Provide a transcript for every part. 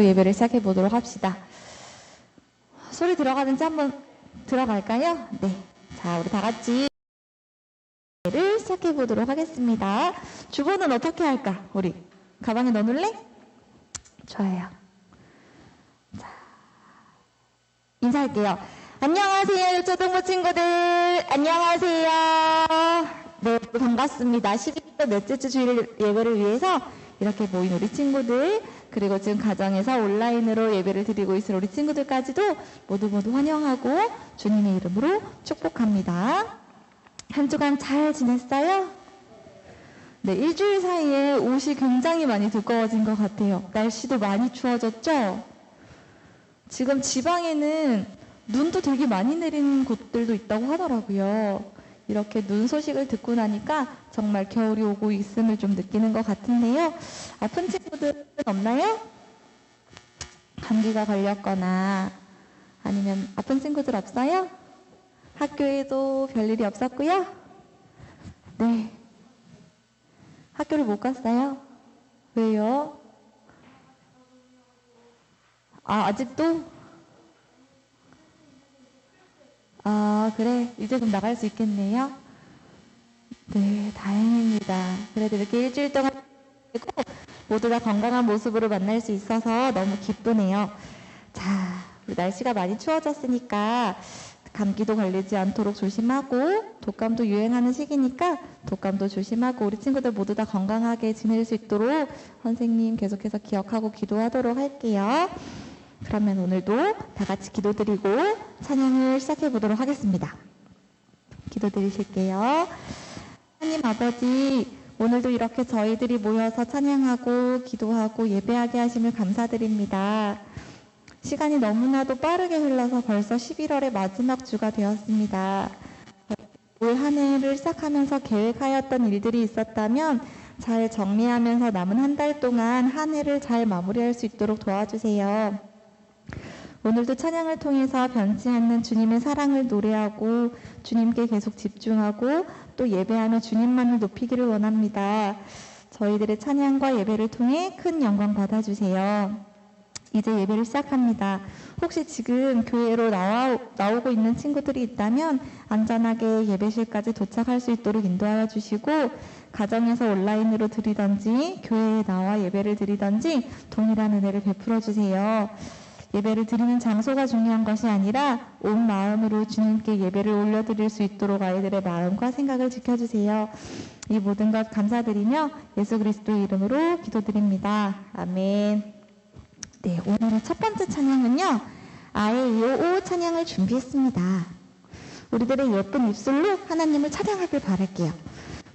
예배를 시작해 보도록 합시다. 소리 들어가는지 한번 들어갈까요? 네. 자, 우리 다 같이 예배를 시작해 보도록 하겠습니다. 주보는 어떻게 할까? 우리 가방에 넣어놓을래? 좋아요. 자, 인사할게요. 안녕하세요, 유초등부 친구들. 안녕하세요. 네, 반갑습니다. 12월 넷째 주 주일 예배를 위해서 이렇게 모인 우리 친구들, 그리고 지금 가정에서 온라인으로 예배를 드리고 있을 우리 친구들까지도 모두 환영하고 주님의 이름으로 축복합니다. 한 주간 잘 지냈어요? 네, 일주일 사이에 옷이 굉장히 많이 두꺼워진 것 같아요. 날씨도 많이 추워졌죠? 지금 지방에는 눈도 되게 많이 내리는 곳들도 있다고 하더라고요. 이렇게 눈 소식을 듣고 나니까 정말 겨울이 오고 있음을 좀 느끼는 것 같은데요. 아픈 친구들은 없나요? 감기가 걸렸거나 아니면 아픈 친구들 없어요? 학교에도 별일이 없었고요? 네. 학교를 못 갔어요? 왜요? 아직도? 그래. 이제 좀 나갈 수 있겠네요. 네, 다행입니다. 그래도 이렇게 일주일 동안 모두 다 건강한 모습으로 만날 수 있어서 너무 기쁘네요. 자, 우리 날씨가 많이 추워졌으니까 감기도 걸리지 않도록 조심하고, 독감도 유행하는 시기니까 독감도 조심하고, 우리 친구들 모두 다 건강하게 지낼 수 있도록 선생님 계속해서 기억하고 기도하도록 할게요. 그러면 오늘도 다 같이 기도드리고 찬양을 시작해 보도록 하겠습니다. 기도드리실게요. 하나님 아버지, 오늘도 이렇게 저희들이 모여서 찬양하고 기도하고 예배하게 하심을 감사드립니다. 시간이 너무나도 빠르게 흘러서 벌써 11월의 마지막 주가 되었습니다. 올 한 해를 시작하면서 계획하였던 일들이 있었다면 잘 정리하면서 남은 한 달 동안 한 해를 잘 마무리할 수 있도록 도와주세요. 오늘도 찬양을 통해서 변치 않는 주님의 사랑을 노래하고 주님께 계속 집중하고 또 예배하며 주님만을 높이기를 원합니다. 저희들의 찬양과 예배를 통해 큰 영광 받아주세요. 이제 예배를 시작합니다. 혹시 지금 교회로 나오고 있는 친구들이 있다면 안전하게 예배실까지 도착할 수 있도록 인도하여 주시고, 가정에서 온라인으로 드리던지 교회에 나와 예배를 드리던지 동일한 은혜를 베풀어 주세요. 예배를 드리는 장소가 중요한 것이 아니라 온 마음으로 주님께 예배를 올려드릴 수 있도록 아이들의 마음과 생각을 지켜주세요. 이 모든 것 감사드리며 예수 그리스도의 이름으로 기도드립니다. 아멘. 네, 오늘의 첫 번째 찬양은요, 아에이오 찬양을 준비했습니다. 우리들의 예쁜 입술로 하나님을 찬양하길 바랄게요.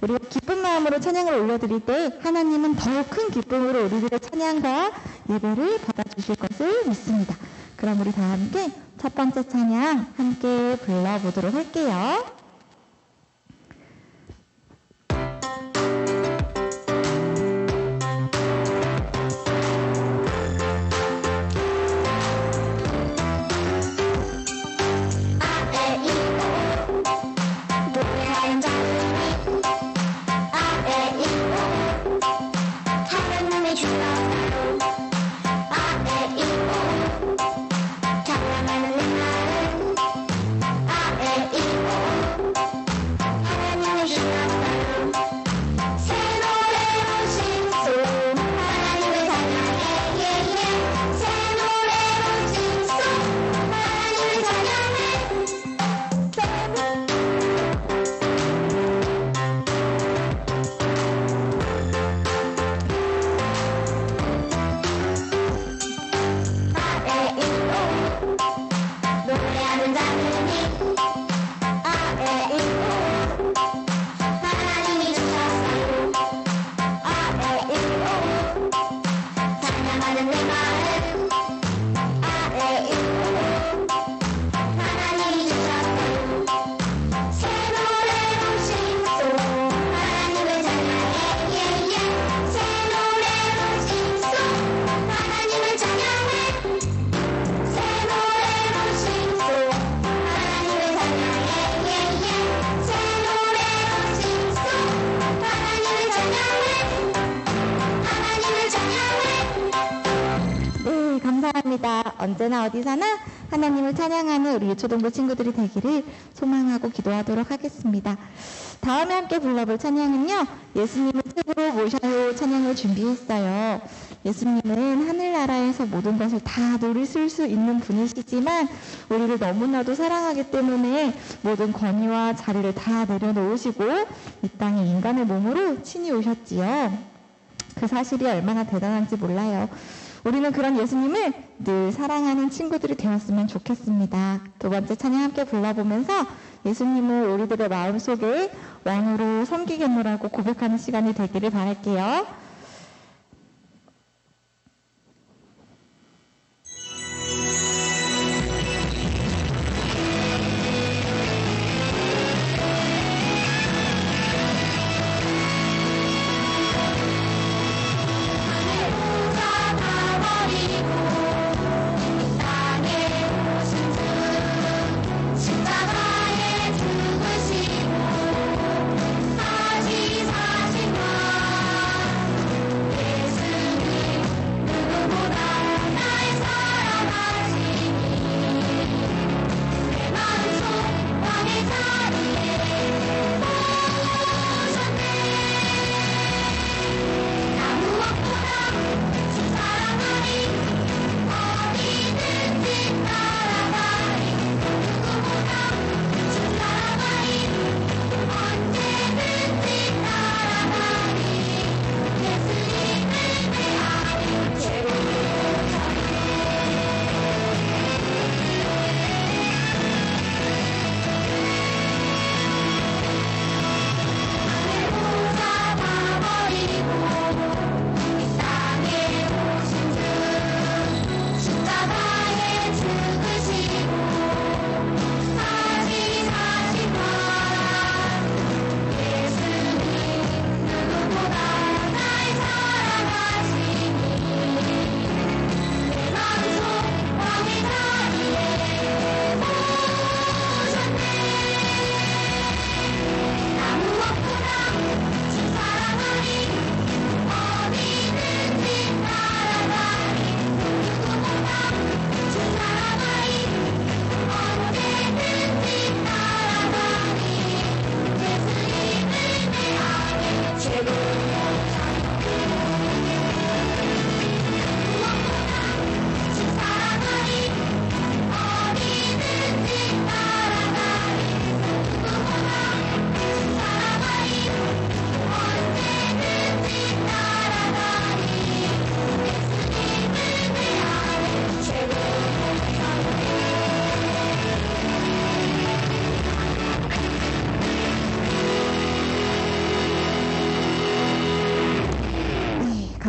우리가 기쁜 마음으로 찬양을 올려드릴 때 하나님은 더욱 큰 기쁨으로 우리들의 찬양과 예배를 받아주실 것을 믿습니다. 그럼 우리 다 함께 첫 번째 찬양 함께 불러보도록 할게요. 찬양하는 내 마음 아에이오 감사합니다. 언제나 어디서나 하나님을 찬양하는 우리 유초동부 친구들이 되기를 소망하고 기도하도록 하겠습니다. 다음에 함께 불러볼 찬양은요, 예수님을 최고로 모셔요 찬양을 준비했어요. 예수님은 하늘나라에서 모든 것을 다 누리실 수 있는 분이시지만 우리를 너무나도 사랑하기 때문에 모든 권위와 자리를 다 내려놓으시고 이 땅에 인간의 몸으로 친히 오셨지요. 그 사실이 얼마나 대단한지 몰라요. 우리는 그런 예수님을 늘 사랑하는 친구들이 되었으면 좋겠습니다. 두 번째 찬양 함께 불러보면서 예수님을 우리들의 마음속에 왕으로 섬기겠노라고 고백하는 시간이 되기를 바랄게요.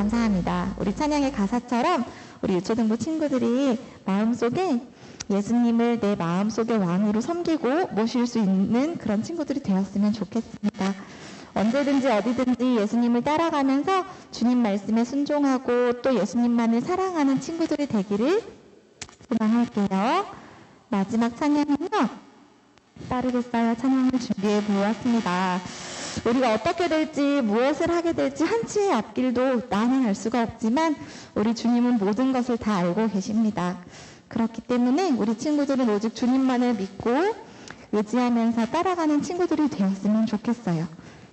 감사합니다. 우리 찬양의 가사처럼 우리 유초등부 친구들이 마음속에 예수님을 내 마음속의 왕으로 섬기고 모실 수 있는 그런 친구들이 되었으면 좋겠습니다. 언제든지 어디든지 예수님을 따라가면서 주님 말씀에 순종하고 또 예수님만을 사랑하는 친구들이 되기를 소망할게요. 마지막 찬양은요, 빠르겠어요. 찬양을 준비해 보았습니다. 우리가 어떻게 될지 무엇을 하게 될지 한치의 앞길도 나는 알 수가 없지만 우리 주님은 모든 것을 다 알고 계십니다. 그렇기 때문에 우리 친구들은 오직 주님만을 믿고 의지하면서 따라가는 친구들이 되었으면 좋겠어요.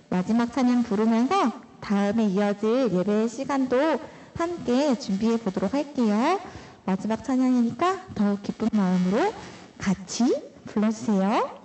마지막 찬양 부르면서 다음에 이어질 예배의 시간도 함께 준비해 보도록 할게요. 마지막 찬양이니까 더욱 기쁜 마음으로 같이 불러주세요.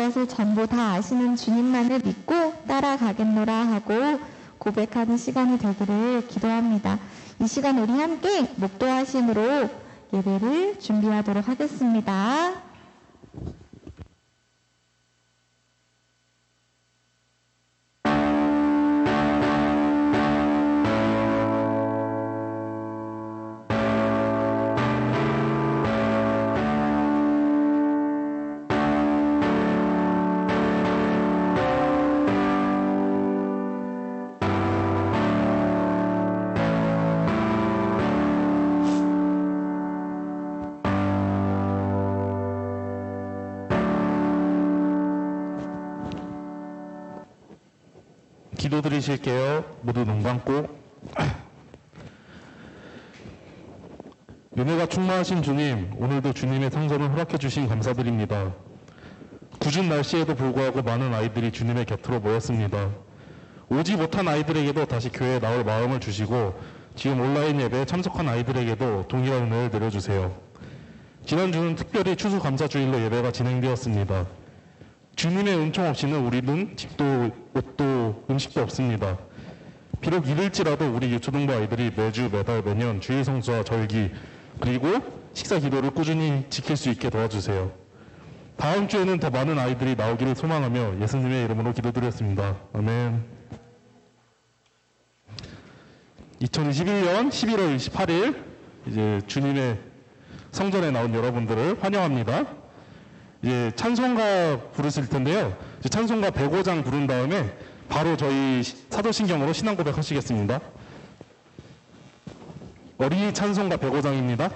것을 전부 다 아시는 주님만을 믿고 따라가겠노라 하고 고백하는 시간이 되기를 기도합니다. 이 시간 우리 함께 목도하심으로 예배를 준비하도록 하겠습니다. 기도드리실게요. 모두 눈 감고. 은혜가 충만하신 주님, 오늘도 주님의 성전을 허락해 주신 감사드립니다. 궂은 날씨에도 불구하고 많은 아이들이 주님의 곁으로 모였습니다. 오지 못한 아이들에게도 다시 교회에 나올 마음을 주시고 지금 온라인 예배에 참석한 아이들에게도 동일한 은혜를 내려주세요. 지난주는 특별히 추수감사주일로 예배가 진행되었습니다. 주님의 은총 없이는 우리는 집도 옷도 음식도 없습니다. 비록 이를지라도 우리 유초등부 아이들이 매주 매달 매년 주일 성수와 절기 그리고 식사 기도를 꾸준히 지킬 수 있게 도와주세요. 다음 주에는 더 많은 아이들이 나오기를 소망하며 예수님의 이름으로 기도드렸습니다. 아멘. 2021년 11월 28일 이제 주님의 성전에 나온 여러분들을 환영합니다. 이제 찬송가 부르실 텐데요. 이제 찬송가 105장 부른 다음에 바로 저희 사도신경으로 신앙 고백하시겠습니다. 어린이 찬송가 105장입니다.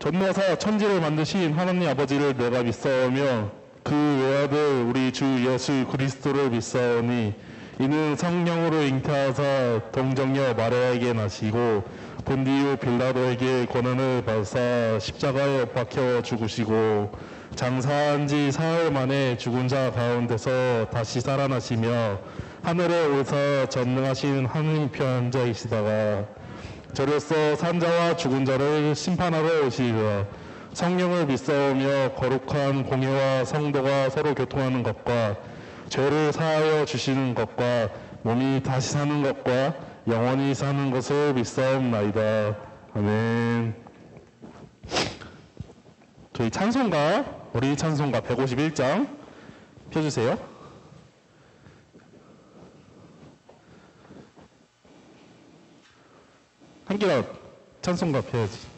전노사 천지를 만드신 하나님 아버지를 내가 믿사오며 그 외아들 우리 주 예수 그리스도를 믿사오니 이는 성령으로 잉태하사 동정녀 마리아에게 나시고 본디오 빌라도에게 고난을 받사 십자가에 박혀 죽으시고 장사한 지 사흘 만에 죽은 자 가운데서 다시 살아나시며 하늘에 오사 전능하신 하느님 편 앉아계시다가 저로서 산자와 죽은 자를 심판하러 오시리라. 성령을 믿사오며 거룩한 공예와 성도가 서로 교통하는 것과 죄를 사하여 주시는 것과 몸이 다시 사는 것과 영원히 사는 것을 믿사옵나이다. 아멘. 저희 찬송가, 어린이 찬송가 151장 펴주세요. 함께 찬송가 펴야지.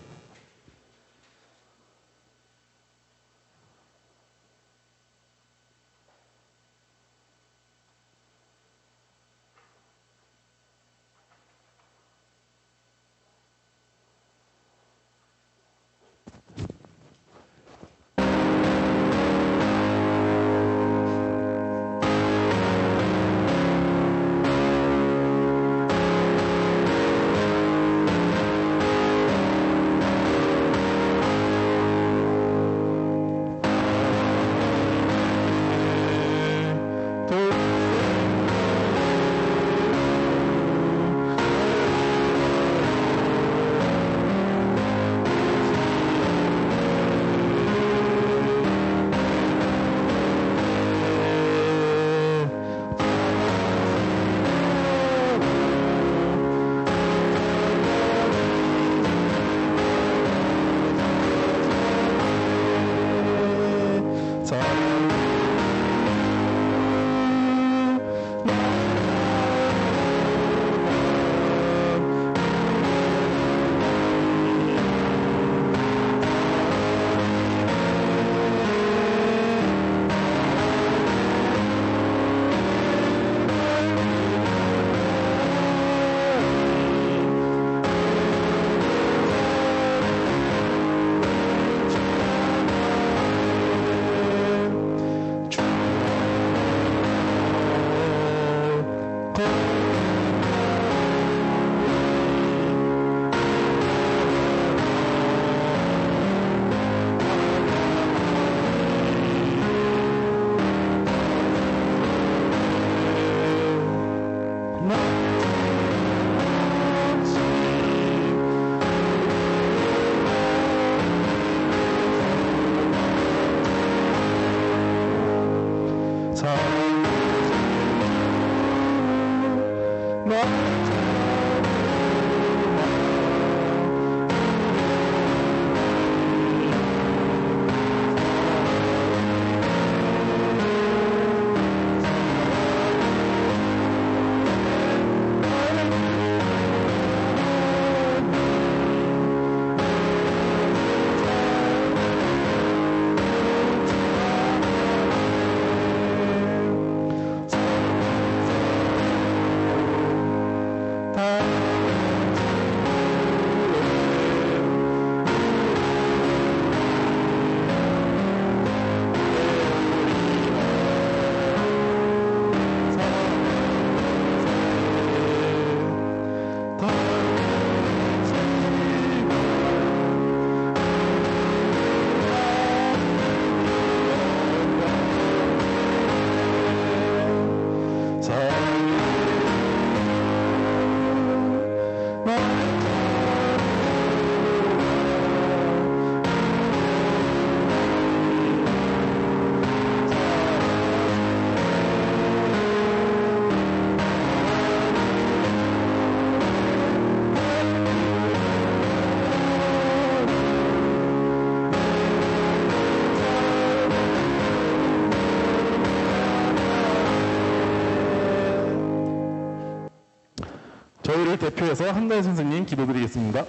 저희를 대표해서 한달 선생님 기도드리겠습니다.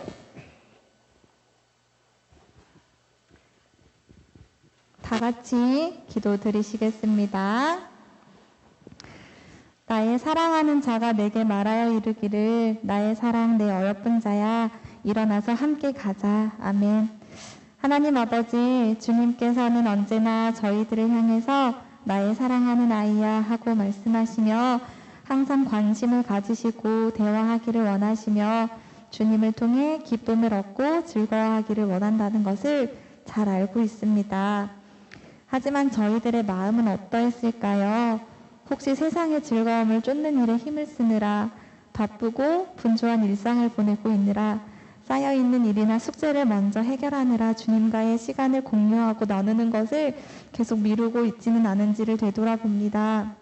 다 같이 기도드리시겠습니다. 나의 사랑하는 자가 내게 말하여 이르기를 나의 사랑 내 어여쁜 자야 일어나서 함께 가자. 아멘. 하나님 아버지, 주님께서는 언제나 저희들을 향해서 나의 사랑하는 아이야 하고 말씀하시며 항상 관심을 가지시고 대화하기를 원하시며 주님을 통해 기쁨을 얻고 즐거워하기를 원한다는 것을 잘 알고 있습니다. 하지만 저희들의 마음은 어떠했을까요? 혹시 세상의 즐거움을 쫓는 일에 힘을 쓰느라 바쁘고 분주한 일상을 보내고 있느라 쌓여있는 일이나 숙제를 먼저 해결하느라 주님과의 시간을 공유하고 나누는 것을 계속 미루고 있지는 않은지를 되돌아봅니다.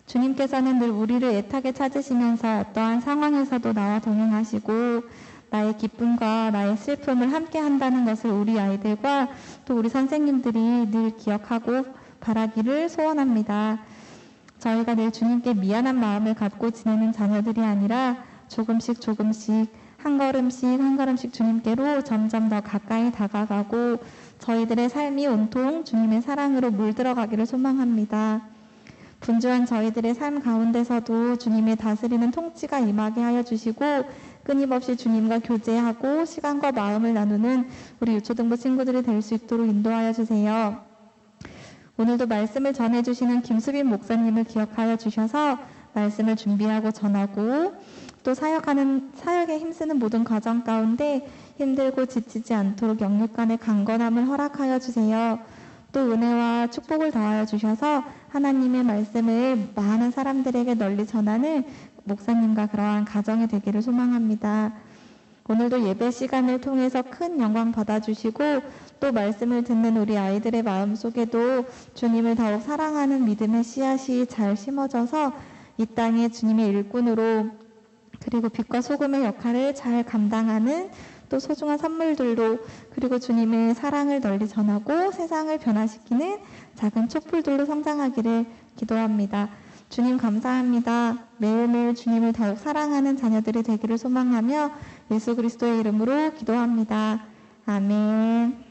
주님께서는 늘 우리를 애타게 찾으시면서 어떠한 상황에서도 나와 동행하시고 나의 기쁨과 나의 슬픔을 함께 한다는 것을 우리 아이들과 또 우리 선생님들이 늘 기억하고 바라기를 소원합니다. 저희가 늘 주님께 미안한 마음을 갖고 지내는 자녀들이 아니라 조금씩 한 걸음씩 주님께로 점점 더 가까이 다가가고 저희들의 삶이 온통 주님의 사랑으로 물들어가기를 소망합니다. 분주한 저희들의 삶 가운데서도 주님의 다스리는 통치가 임하게 하여 주시고 끊임없이 주님과 교제하고 시간과 마음을 나누는 우리 유초등부 친구들이 될 수 있도록 인도하여 주세요. 오늘도 말씀을 전해주시는 김수빈 목사님을 기억하여 주셔서 말씀을 준비하고 전하고 또 사역에 힘쓰는 모든 과정 가운데 힘들고 지치지 않도록 영육간의 강건함을 허락하여 주세요. 또 은혜와 축복을 더하여 주셔서 하나님의 말씀을 많은 사람들에게 널리 전하는 목사님과 그러한 가정이 되기를 소망합니다. 오늘도 예배 시간을 통해서 큰 영광 받아주시고 또 말씀을 듣는 우리 아이들의 마음속에도 주님을 더욱 사랑하는 믿음의 씨앗이 잘 심어져서 이 땅에 주님의 일꾼으로 그리고 빛과 소금의 역할을 잘 감당하는 또 소중한 선물들로 그리고 주님의 사랑을 널리 전하고 세상을 변화시키는 작은 촛불들로 성장하기를 기도합니다. 주님 감사합니다. 매일매일 주님을 더욱 사랑하는 자녀들이 되기를 소망하며 예수 그리스도의 이름으로 기도합니다. 아멘.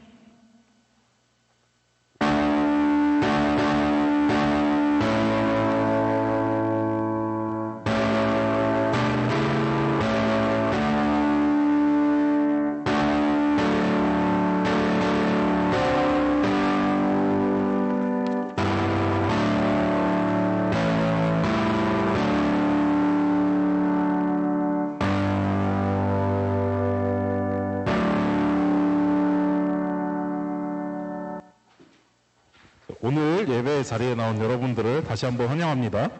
오늘 예배 자리에 나온 여러분들을 다시 한번 환영합니다.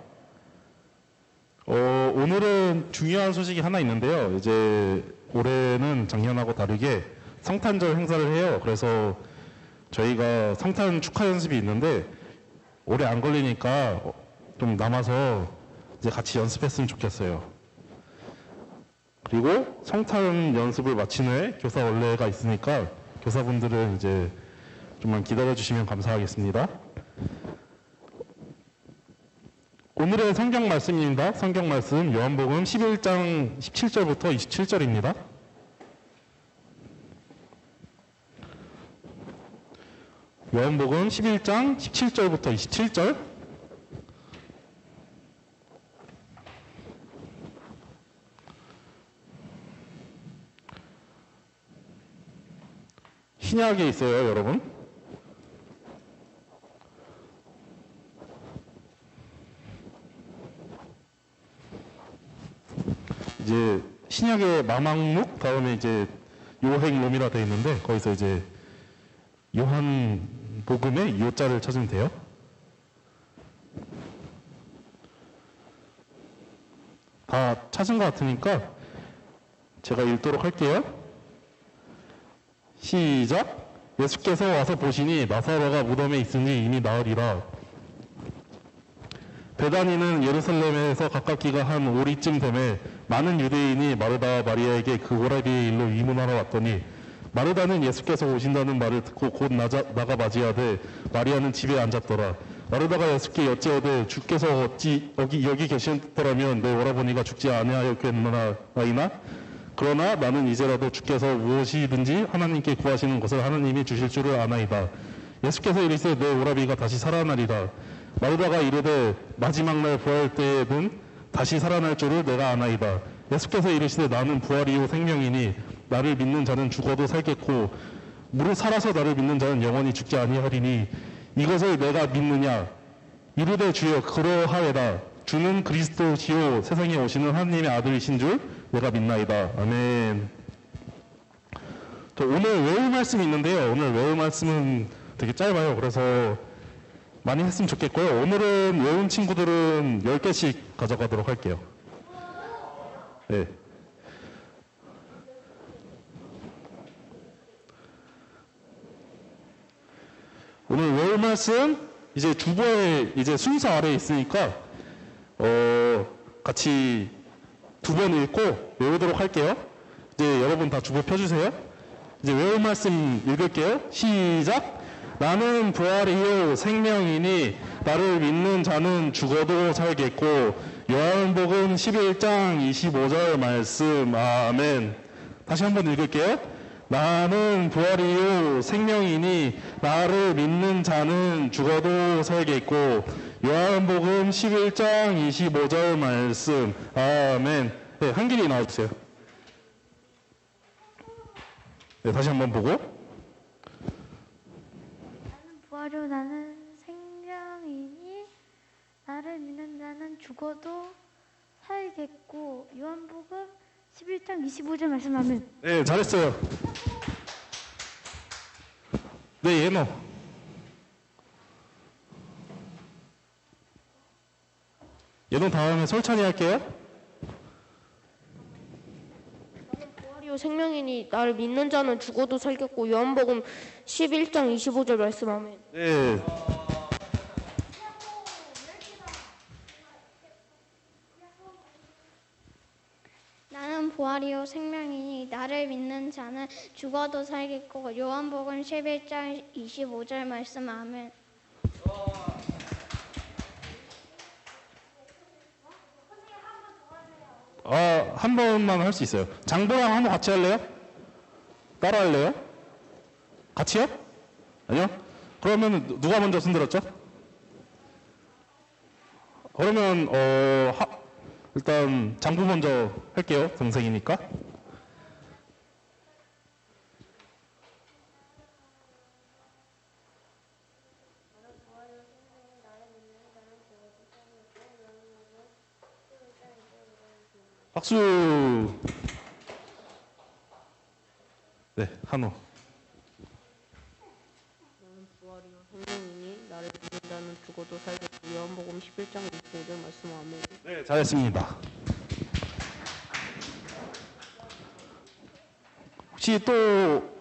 오늘은 중요한 소식이 하나 있는데요. 이제 올해는 작년하고 다르게 성탄절 행사를 해요. 그래서 저희가 성탄 축하 연습이 있는데 오래 안 걸리니까 좀 남아서 이제 같이 연습했으면 좋겠어요. 그리고 성탄 연습을 마친 후에 교사 원래가 있으니까 교사분들은 이제 좀만 기다려주시면 감사하겠습니다. 오늘의 성경 말씀입니다. 성경 말씀 요한복음 11장 17절부터 27절입니다. 요한복음 11장 17절부터 27절. 신약에 있어요, 여러분. 이제 신약의 마망록 다음에 이제 요행롬이라 되어 있는데 거기서 이제 요한복음의 요자를 찾으면 돼요. 다 찾은 것 같으니까 제가 읽도록 할게요. 시작. 예수께서 와서 보시니 나사로가 무덤에 있으니 이미 나으리라. 베다니는 예루살렘에서 가깝기가 한 오리쯤 되매 많은 유대인이 마르다와 마리아에게 그 오라비의 일로 의문하러 왔더니 마르다는 예수께서 오신다는 말을 듣고 곧 나가 맞이하되 마리아는 집에 앉았더라. 마르다가 예수께 여찌어되 주께서 어찌 여기 계시더라면 내 오라버니가 죽지 아니하였겠나이나 그러나 나는 이제라도 주께서 무엇이든지 하나님께 구하시는 것을 하나님이 주실 줄을 아나이다. 예수께서 이르시되 내 오라비가 다시 살아나리라. 마르다가 이르되 마지막 날 부활 때에는 다시 살아날 줄을 내가 아나이다. 예수께서 이르시되 나는 부활이요 생명이니 나를 믿는 자는 죽어도 살겠고 무릇 살아서 나를 믿는 자는 영원히 죽지 아니하리니 이것을 내가 믿느냐 이르되 주여 그러하외다. 주는 그리스도시요 세상에 오시는 하나님의 아들이신 줄 내가 믿나이다. 아멘. 오늘 외울 말씀이 있는데요. 오늘 외울 말씀은 되게 짧아요. 그래서 많이 했으면 좋겠고요. 오늘은 외운 친구들은 10개씩 가져가도록 할게요. 네. 오늘 외울 말씀 이제 주보에 이제 순서 아래에 있으니까 같이 두 번 읽고 외우도록 할게요. 이제 여러분 다 주보 펴주세요. 이제 외울 말씀 읽을게요. 시작. 나는 부활이요 생명이니 나를 믿는 자는 죽어도 살겠고. 요한복음 11장 25절 말씀. 아멘. 다시 한번 읽을게요. 나는 부활이요 생명이니 나를 믿는 자는 죽어도 살겠고. 요한복음 11장 25절 말씀. 아멘. 네, 한길이 나와주세요. 네, 다시 한번 보고. 나는 부활이요 나는 생명이니 나를 믿는 자는 죽어도 살겠고. 요한복음 11장 25절 말씀하면. 네, 잘했어요. 네, 예노. 예노 다음에 설찬이 할게요. 나는 부활이요 생명이니 나를 믿는 자는 죽어도 살겠고. 요한복음 11장 25절 말씀 아멘. 네. 나는 부활이요 생명이니 나를 믿는 자는 죽어도 살겠고. 요한복음 11장 25절 말씀 아멘. 한 번만 할 수 있어요. 장보랑 한번 같이 할래요? 따라 할래요? 같이요? 아니요? 그러면 누가 먼저 손들었죠? 그러면 일단 장부 먼저 할게요. 동생이니까. 박수. 네, 한우. 나는 부활이요 생명이니 나를 믿는 자는 죽어도 살겠고. 요한복음 11장 25절 말씀 아멘. 네, 잘했습니다. 혹시 또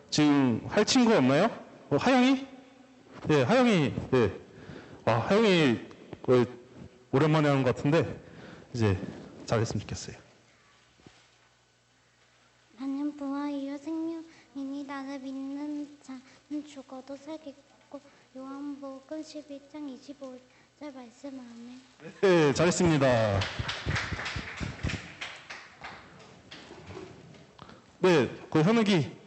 지금 할 친구 없나요? 하영이? 네, 하영이. 네. 하영이 오랜만에 하는 것 같은데 이제 잘했으면 좋겠어요. 나는 부활이요 생명이니 나를 믿는 자는 죽어도 살겠고. 요한복음 11장 25절 말씀 아멘. 네, 잘했습니다. 네, 그 현욱이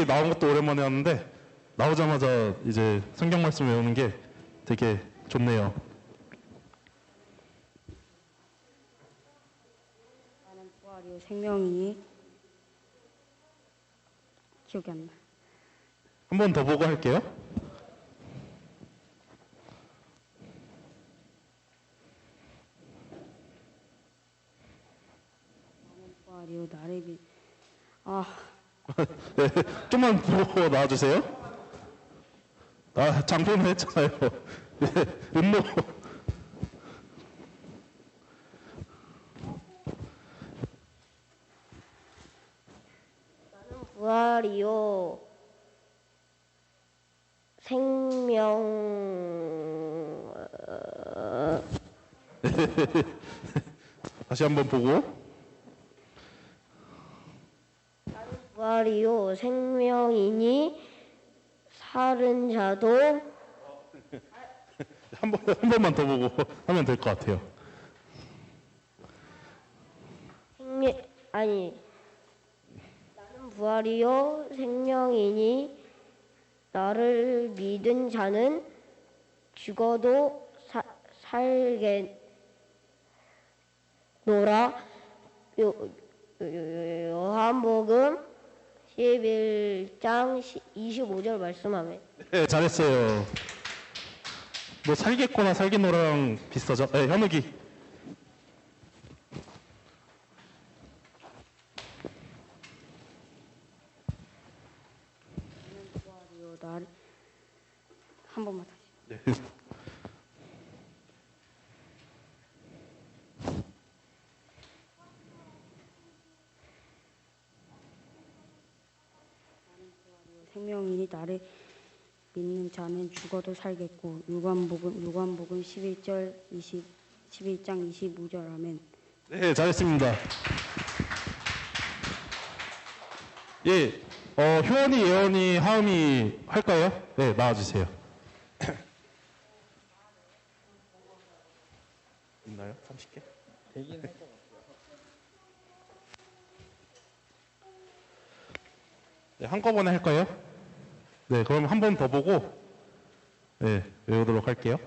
나온 것도 오랜만에 하는데 나오자마자 이제 성경 말씀 외우는 게 되게 좋네요. 나는 부활이요 생명이 기억이 안 나. 한 번 더 보고 할게요. 나는 부활이요 나를 믿. 네, 좀만 보고 나와주세요. 장보는 했잖아요. 네, 음모. 나는 부활이요 생명 다시 한번 보고. 부활이요 생명이니 살은 자도 한 번만 더 보고 하면 될 것 같아요. 나는 부활이요 생명이니 나를 믿은 자는 죽어도 살겠노라. 요한복음 11장 25절 말씀하면 네, 잘했어요. 뭐 살겠거나 살겠노랑 비슷하죠? 네, 현욱이. 구하리요 나를 한 번만 다시. 네. 생명이니 나를 믿는 자는 죽어도 살겠고 요한복음 11장 25절 아멘. 네, 잘했습니다. 예, 효원이, 예원이, 하음이 할까요? 네, 나와주세요. 있나요? 30개? 네, 한꺼번에 할까요? 네, 그럼 한 번 더 보고 네, 외우도록 할게요.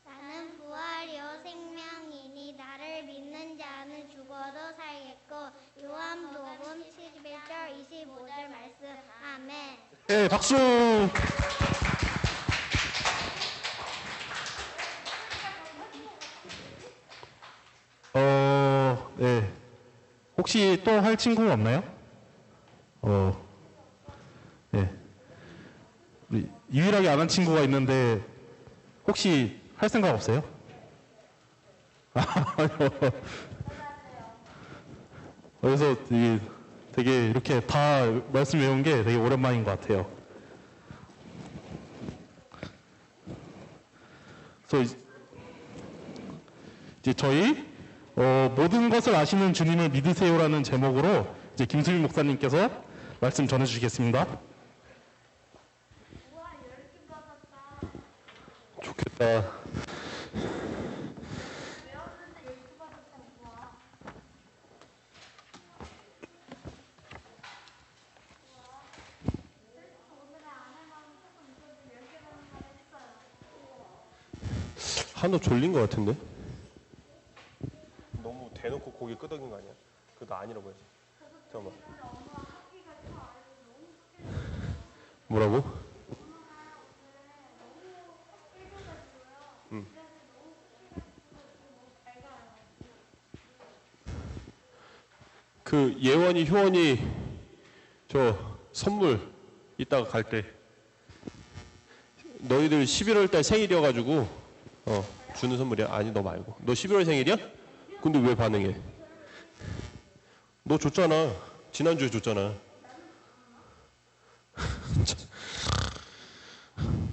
나는 부활이요 생명이니 나를 믿는 자는 죽어도 살겠고 요한복음 11절 25절 말씀 아멘. 네, 박수! 네. 혹시 또 할 친구가 없나요? 네. 우리 유일하게 안 한 친구가 있는데, 혹시 할 생각 없어요? 그래서 되게 이렇게 다 말씀 외운 게 되게 오랜만인 것 같아요. 그래서 이제 저희 모든 것을 아시는 주님을 믿으세요라는 제목으로 이제 김수민 목사님께서 말씀 전해주시겠습니다. 좋겠다. 한우 졸린 것 같은데? 너무 대놓고 고개 끄덕인 거 아니야? 그거 아니라고 해야지. 잠깐만. 뭐라고? 그 예원이, 효원이 저 선물 이따가 갈 때 너희들 11월 달 생일이어가지고 주는 선물이야? 아니 너 말고. 너 11월 생일이야? 근데 왜 반응해? 너 줬잖아. 지난주에 줬잖아.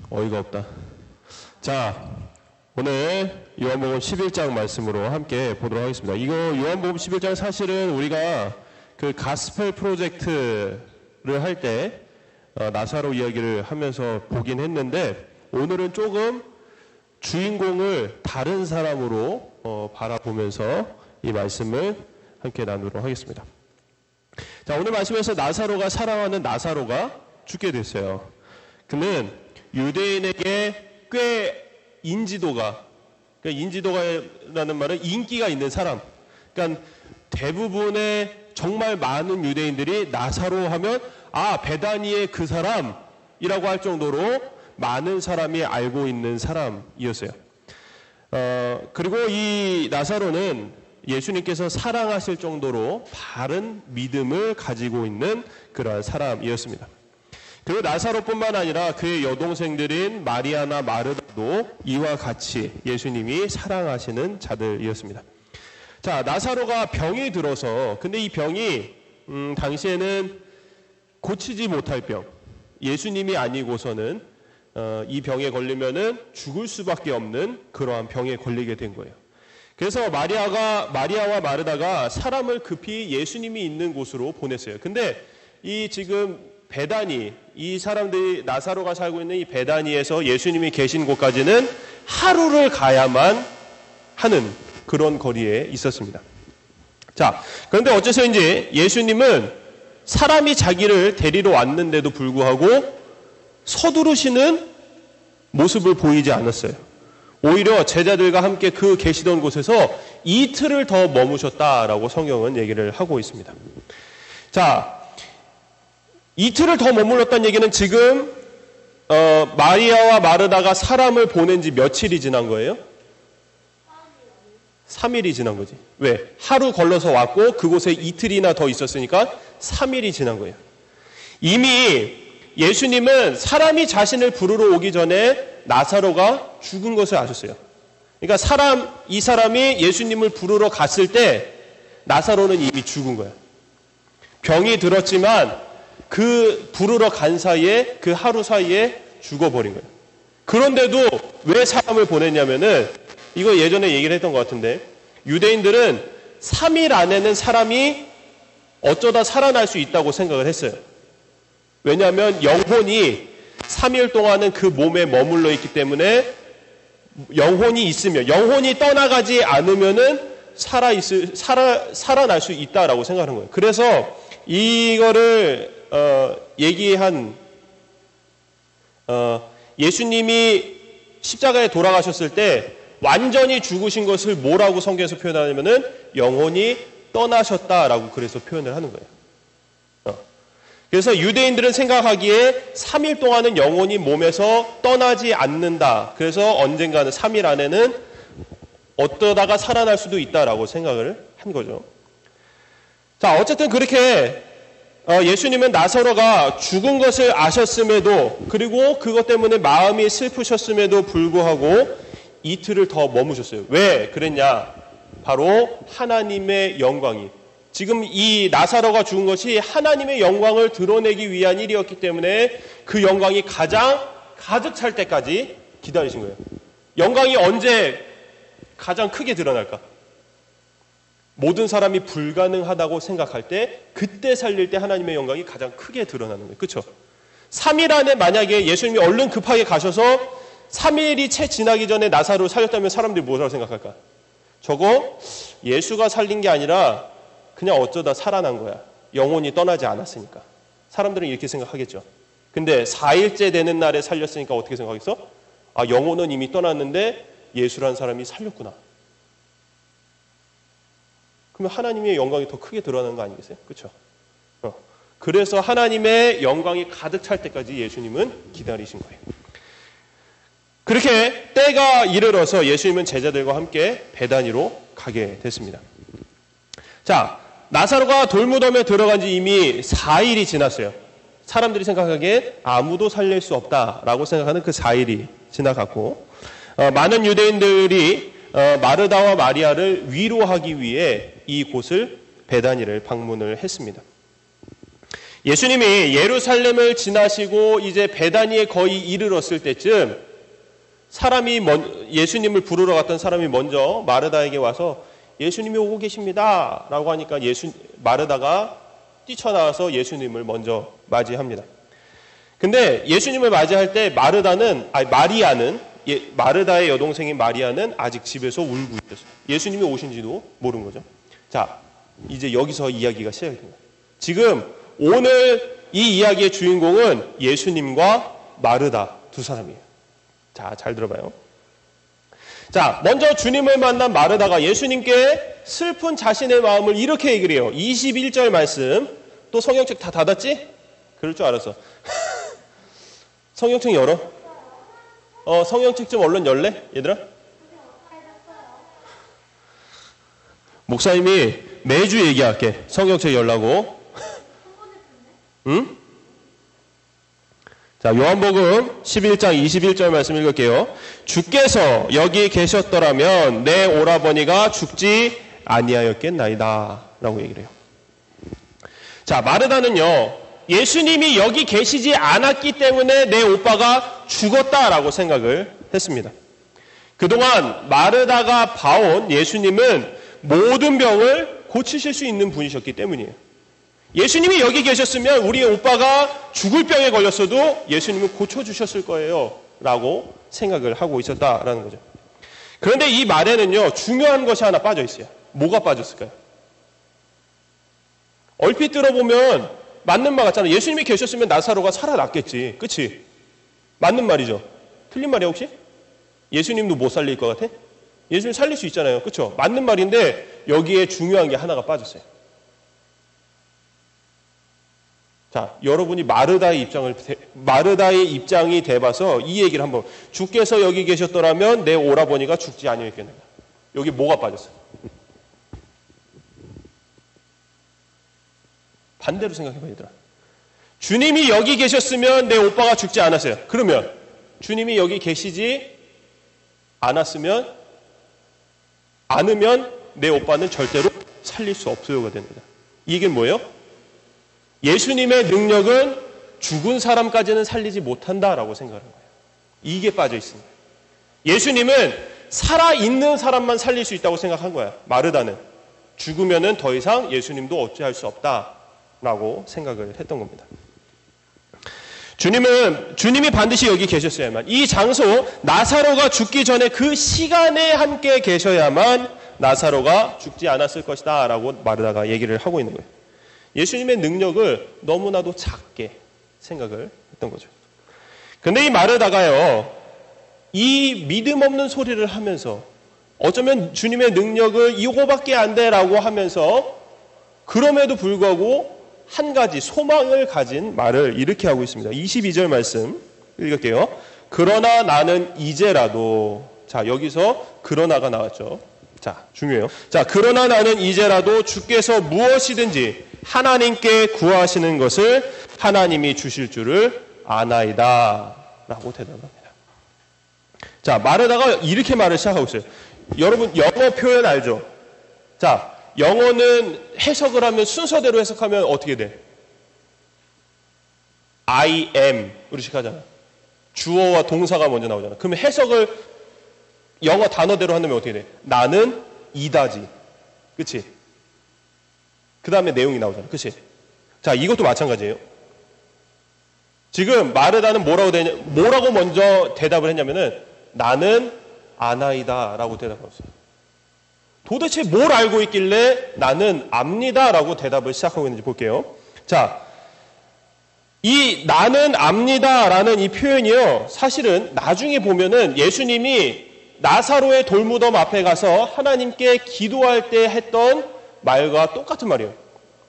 어이가 없다. 자, 오늘 요한복음 11장 말씀으로 함께 보도록 하겠습니다. 이거 요한복음 11장 사실은 우리가 그 가스펠 프로젝트를 할 때 나사로 이야기를 하면서 보긴 했는데 오늘은 조금 주인공을 다른 사람으로 바라보면서 이 말씀을 함께 나누도록 하겠습니다. 자, 오늘 말씀에서 나사로가 사랑하는 나사로가 죽게 됐어요. 그는 유대인에게 꽤 인지도가, 그러니까 인지도가라는 말은 인기가 있는 사람. 그러니까 대부분의 정말 많은 유대인들이 나사로 하면 베다니의 그 사람이라고 할 정도로 많은 사람이 알고 있는 사람이었어요. 그리고 이 나사로는 예수님께서 사랑하실 정도로 바른 믿음을 가지고 있는 그러한 사람이었습니다. 그리고 나사로뿐만 아니라 그의 여동생들인 마리아나 마르다도 이와 같이 예수님이 사랑하시는 자들이었습니다. 자, 나사로가 병이 들어서, 근데 이 병이 당시에는 고치지 못할 병, 예수님이 아니고서는 이 병에 걸리면은 죽을 수밖에 없는 그러한 병에 걸리게 된 거예요. 그래서 마리아와 마르다가 사람을 급히 예수님이 있는 곳으로 보냈어요. 근데 이 지금 베다니, 이 사람들이 나사로가 살고 있는 이 베다니에서 예수님이 계신 곳까지는 하루를 가야만 하는 그런 거리에 있었습니다. 자, 그런데 어째서인지 예수님은 사람이 자기를 데리러 왔는데도 불구하고 서두르시는 모습을 보이지 않았어요. 오히려 제자들과 함께 그 계시던 곳에서 이틀을 더 머무셨다라고 성경은 얘기를 하고 있습니다. 자, 이틀을 더 머물렀다는 얘기는 지금 마리아와 마르다가 사람을 보낸 지 며칠이 지난 거예요? 3일이 지난 거지. 왜? 하루 걸러서 왔고 그곳에 이틀이나 더 있었으니까 3일이 지난 거예요. 이미 예수님은 사람이 자신을 부르러 오기 전에 나사로가 죽은 것을 아셨어요. 그러니까 이 사람이 예수님을 부르러 갔을 때 나사로는 이미 죽은 거야. 병이 들었지만 그 부르러 간 사이에 그 하루 사이에 죽어버린 거예요. 그런데도 왜 사람을 보냈냐면은 이거 예전에 얘기를 했던 것 같은데 유대인들은 3일 안에는 사람이 어쩌다 살아날 수 있다고 생각을 했어요. 왜냐하면 영혼이 3일 동안은 그 몸에 머물러 있기 때문에 영혼이 있으면 영혼이 떠나가지 않으면은 살아날 수 있다라고 생각하는 거예요. 그래서 이거를 얘기한 예수님이 십자가에 돌아가셨을 때 완전히 죽으신 것을 뭐라고 성경에서 표현하냐면은 영혼이 떠나셨다라고 그래서 표현을 하는 거예요. 그래서 유대인들은 생각하기에 3일 동안은 영혼이 몸에서 떠나지 않는다. 그래서 언젠가는 3일 안에는 어떠다가 살아날 수도 있다라고 생각을 한 거죠. 자, 어쨌든 그렇게 예수님은 나사로가 죽은 것을 아셨음에도 그리고 그것 때문에 마음이 슬프셨음에도 불구하고 이틀을 더 머무셨어요. 왜 그랬냐? 바로 하나님의 영광이 지금 이 나사로가 죽은 것이 하나님의 영광을 드러내기 위한 일이었기 때문에 그 영광이 가장 가득 찰 때까지 기다리신 거예요. 영광이 언제 가장 크게 드러날까? 모든 사람이 불가능하다고 생각할 때 그때 살릴 때 하나님의 영광이 가장 크게 드러나는 거예요. 그렇죠? 3일 안에 만약에 예수님이 얼른 급하게 가셔서 3일이 채 지나기 전에 나사로를 살렸다면 사람들이 뭐라고 생각할까? 저거 예수가 살린 게 아니라 그냥 어쩌다 살아난 거야. 영혼이 떠나지 않았으니까. 사람들은 이렇게 생각하겠죠. 근데 4일째 되는 날에 살렸으니까 어떻게 생각하겠어? 아, 영혼은 이미 떠났는데 예수라는 사람이 살렸구나. 그러면 하나님의 영광이 더 크게 드러나는 거 아니겠어요? 그렇죠? 그래서 하나님의 영광이 가득 찰 때까지 예수님은 기다리신 거예요. 그렇게 때가 이르러서 예수님은 제자들과 함께 베다니로 가게 됐습니다. 자, 나사로가 돌무덤에 들어간 지 이미 4일이 지났어요. 사람들이 생각하기에 아무도 살릴 수 없다라고 생각하는 그 4일이 지나갔고 많은 유대인들이 마르다와 마리아를 위로하기 위해 이곳을 베다니를 방문을 했습니다. 예수님이 예루살렘을 지나시고 이제 베다니에 거의 이르렀을 때쯤 예수님을 부르러 갔던 사람이 먼저 마르다에게 와서 예수님이 오고 계십니다 라고 하니까 마르다가 뛰쳐나와서 예수님을 먼저 맞이합니다. 근데 예수님을 맞이할 때 마르다의 여동생인 마리아는 아직 집에서 울고 있었어요. 예수님이 오신지도 모르는 거죠. 자, 이제 여기서 이야기가 시작이 됩니다. 지금 오늘 이 이야기의 주인공은 예수님과 마르다 두 사람이에요. 자, 잘 들어봐요. 자, 먼저 주님을 만난 마르다가 예수님께 슬픈 자신의 마음을 이렇게 얘기를 해요. 21절 말씀. 또 성경책 다 닫았지? 그럴 줄 알았어. 성경책 열어. 성경책 좀 얼른 열래? 얘들아? 목사님이 매주 얘기할게. 성경책 열라고. 응? 자, 요한복음 11장 21절 말씀 읽을게요. 주께서 여기 계셨더라면 내 오라버니가 죽지 아니하였겠나이다 라고 얘기를 해요. 자, 마르다는요, 예수님이 여기 계시지 않았기 때문에 내 오빠가 죽었다라고 생각을 했습니다. 그동안 마르다가 봐온 예수님은 모든 병을 고치실 수 있는 분이셨기 때문이에요. 예수님이 여기 계셨으면 우리 오빠가 죽을 병에 걸렸어도 예수님은 고쳐주셨을 거예요 라고 생각을 하고 있었다라는 거죠. 그런데 이 말에는요, 중요한 것이 하나 빠져 있어요. 뭐가 빠졌을까요? 얼핏 들어보면 맞는 말 같잖아요. 예수님이 계셨으면 나사로가 살아났겠지. 그치? 맞는 말이죠. 틀린 말이야 혹시? 예수님도 못 살릴 것 같아? 예수님 살릴 수 있잖아요. 그렇죠? 맞는 말인데 여기에 중요한 게 하나가 빠졌어요. 자, 여러분이 마르다의 입장이 돼봐서 이 얘기를 한번, 주께서 여기 계셨더라면 내 오라버니가 죽지 아니했겠는가. 여기 뭐가 빠졌어요? 반대로 생각해봐야 되더라. 주님이 여기 계셨으면 내 오빠가 죽지 않았어요. 그러면 주님이 여기 계시지 않으면 내 오빠는 절대로 살릴 수 없어요가 됩니다. 이게 뭐예요? 예수님의 능력은 죽은 사람까지는 살리지 못한다라고 생각하는 거예요. 이게 빠져 있습니다. 예수님은 살아있는 사람만 살릴 수 있다고 생각한 거야. 마르다는 죽으면은 더 이상 예수님도 어찌할 수 없다라고 생각을 했던 겁니다. 주님이 반드시 여기 계셨어야만, 이 장소 나사로가 죽기 전에 그 시간에 함께 계셔야만 나사로가 죽지 않았을 것이다 라고 마르다가 얘기를 하고 있는 거예요. 예수님의 능력을 너무나도 작게 생각을 했던 거죠. 근데 이 마르다가요, 이 믿음 없는 소리를 하면서 어쩌면 주님의 능력을 이거밖에 안 돼라고 하면서 그럼에도 불구하고 한 가지 소망을 가진 말을 이렇게 하고 있습니다. 22절 말씀 읽을게요. 그러나 나는 이제라도, 자, 여기서 그러나가 나왔죠. 자, 중요해요. 자, 그러나 나는 이제라도 주께서 무엇이든지 하나님께 구하시는 것을 하나님이 주실 줄을 아나이다 라고 대답합니다. 자, 마르다가 이렇게 말을 시작하고 있어요. 여러분 영어 표현 알죠? 자, 영어는 해석을 하면 순서대로 해석하면 어떻게 돼? I am 으로 시작하잖아. 주어와 동사가 먼저 나오잖아. 그러면 해석을 영어 단어대로 한다면 어떻게 돼? 나는 이다지. 그치? 그 다음에 내용이 나오잖아. 그치? 자, 이것도 마찬가지예요. 지금 마르다는 뭐라고 먼저 대답을 했냐면은 나는 아나이다 라고 대답했어요. 도대체 뭘 알고 있길래 나는 압니다 라고 대답을 시작하고 있는지 볼게요. 자, 이 나는 압니다 라는 이 표현이요, 사실은 나중에 보면은 예수님이 나사로의 돌무덤 앞에 가서 하나님께 기도할 때 했던 말과 똑같은 말이에요.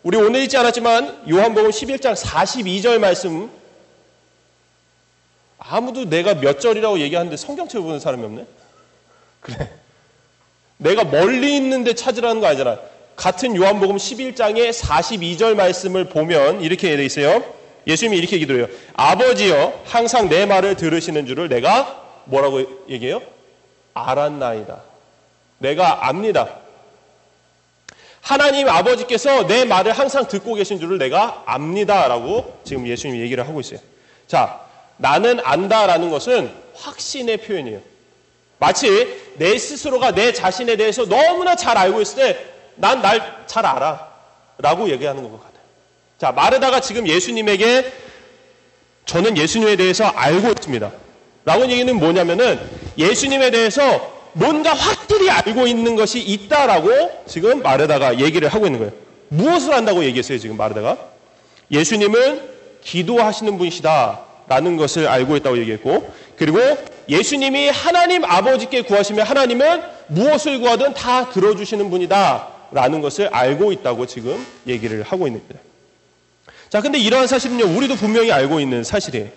우리 오늘 읽지 않았지만 요한복음 11장 42절 말씀, 아무도 내가 몇 절이라고 얘기하는데 성경책 보는 사람이 없네? 그래. 내가 멀리 있는데 찾으라는 거 아니잖아. 같은 요한복음 11장의 42절 말씀을 보면 이렇게 되어 있어요. 예수님이 이렇게 기도해요. 아버지여, 항상 내 말을 들으시는 줄을 내가 뭐라고 얘기해요? 알았나이다. 내가 압니다. 하나님 아버지께서 내 말을 항상 듣고 계신 줄을 내가 압니다 라고 지금 예수님이 얘기를 하고 있어요. 자, 나는 안다라는 것은 확신의 표현이에요. 마치 내 스스로가 내 자신에 대해서 너무나 잘 알고 있을 때 난 날 잘 알아 라고 얘기하는 것 같아요. 자, 마르다가 지금 예수님에게 저는 예수님에 대해서 알고 있습니다 라고 얘기는 뭐냐면은 예수님에 대해서 뭔가 확실히 알고 있는 것이 있다라고 지금 마르다가 얘기를 하고 있는 거예요. 무엇을 안다고 얘기했어요 지금 마르다가? 예수님은 기도하시는 분이시다 라는 것을 알고 있다고 얘기했고, 그리고 예수님이 하나님 아버지께 구하시면 하나님은 무엇을 구하든 다 들어주시는 분이다 라는 것을 알고 있다고 지금 얘기를 하고 있는 거예요. 자, 근데 이러한 사실은요, 우리도 분명히 알고 있는 사실이에요.